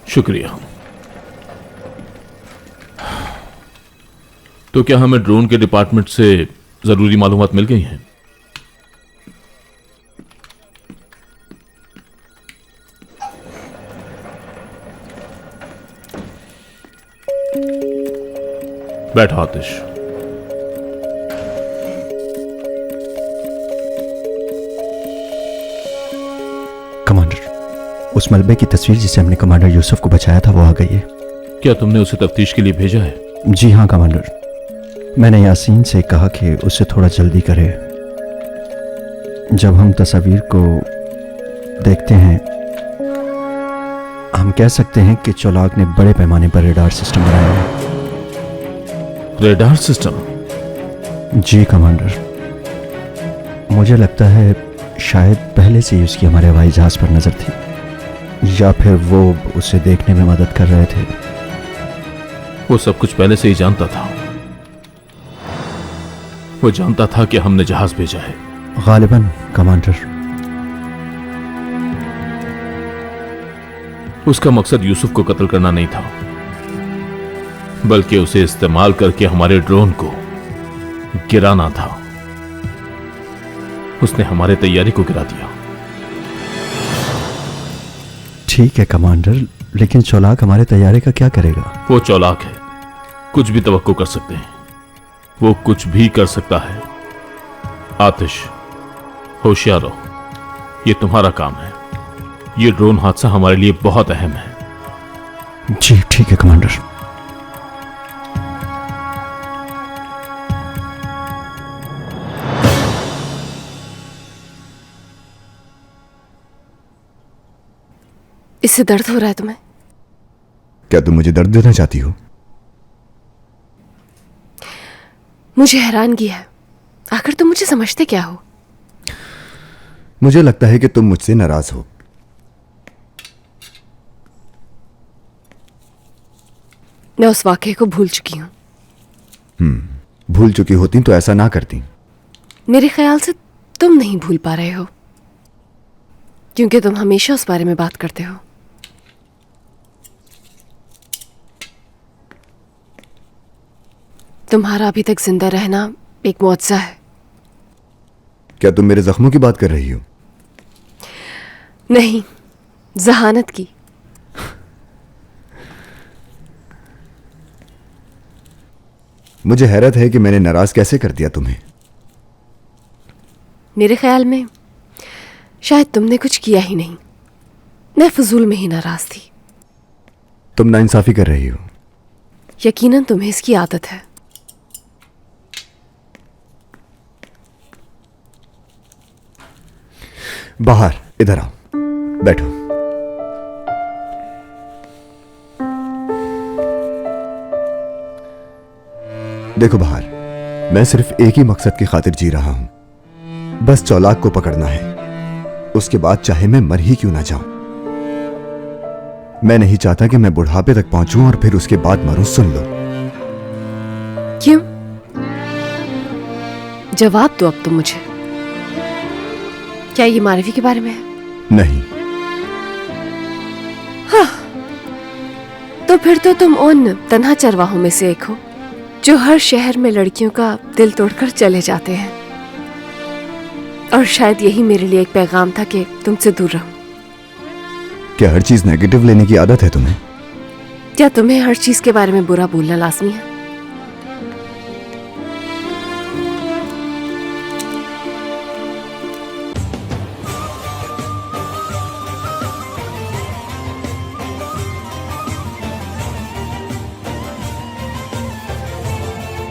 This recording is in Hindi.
शुक्रिया। तो क्या हमें ड्रोन के डिपार्टमेंट से जरूरी मालूमात मिल गई हैं? बैठो आतिश। कमांडर, उस मलबे की तस्वीर जिसे हमने कमांडर यूसुफ को बचाया था वो आ गई है। क्या तुमने उसे तफ्तीश के लिए भेजा है? जी हाँ कमांडर, मैंने यासीन से कहा कि उससे थोड़ा जल्दी करे। जब हम तस्वीर को देखते हैं हम कह सकते हैं कि चौलाक ने बड़े पैमाने पर रेडार सिस्टम बनाया है। Radar system? जी कमांडर, मुझे लगता है शायद पहले से ही उसकी हमारे हवाई जहाज पर नजर थी, या फिर वो उसे देखने में मदद कर रहे थे। वो सब कुछ पहले से ही जानता था। वो जानता था कि हमने जहाज भेजा है। गालिबन कमांडर। उसका मकसद यूसुफ को कत्ल करना नहीं था, बल्कि उसे इस्तेमाल करके हमारे ड्रोन को गिराना था। उसने हमारे तैयारी को गिरा दिया। ठीक है कमांडर, लेकिन चौलाक हमारे तैयारी का क्या करेगा? वो चौलाक है, कुछ भी तवक्को कर सकते हैं। वो कुछ भी कर सकता है। आतिश, होशियार रहो, ये तुम्हारा काम है। ये ड्रोन हादसा हमारे लिए बहुत अहम है। जी ठीक है कमांडर। इससे दर्द हो रहा है तुम्हें? क्या तुम मुझे दर्द देना चाहती हो? मुझे हैरानगी है, आखिर तुम मुझे समझते क्या हो? मुझे लगता है कि तुम मुझसे नाराज हो। मैं उस वाकये को भूल चुकी हूं। भूल चुकी होती तो ऐसा ना करती। मेरे ख्याल से तुम नहीं भूल पा रहे हो, क्योंकि तुम हमेशा उस बारे में बात करते हो। तुम्हारा अभी तक जिंदा रहना एक मुआवजा है। क्या तुम मेरे जख्मों की बात कर रही हो? नहीं, जहानत की। मुझे हैरत है कि मैंने नाराज कैसे कर दिया तुम्हें। मेरे ख्याल में शायद तुमने कुछ किया ही नहीं, मैं फजूल में ही नाराज थी। तुम नाइंसाफी कर रही हो। यकीनन तुम्हें इसकी आदत है। बाहर इधर आओ, बैठो। देखो बाहर, मैं सिर्फ एक ही मकसद की खातिर जी रहा हूं, बस चौलाक को पकड़ना है। उसके बाद चाहे मैं मर ही क्यों ना जाऊं। मैं नहीं चाहता कि मैं बुढ़ापे तक पहुंचूं और फिर उसके बाद मरूं। सुन लो। क्यों? जवाब दो अब तुम मुझे। क्या ये मारवी के बारे में है? नहीं। हाँ, तो फिर तो तुम उन तन्हा चरवाहों में से एक हो जो हर शहर में लड़कियों का दिल तोड़कर चले जाते हैं। और शायद यही मेरे लिए एक पैगाम था कि तुमसे दूर रहूं। क्या हर चीज नेगेटिव लेने की आदत है तुम्हें? क्या तुम्हें हर चीज के बारे में बुरा बोलना लाजमी है?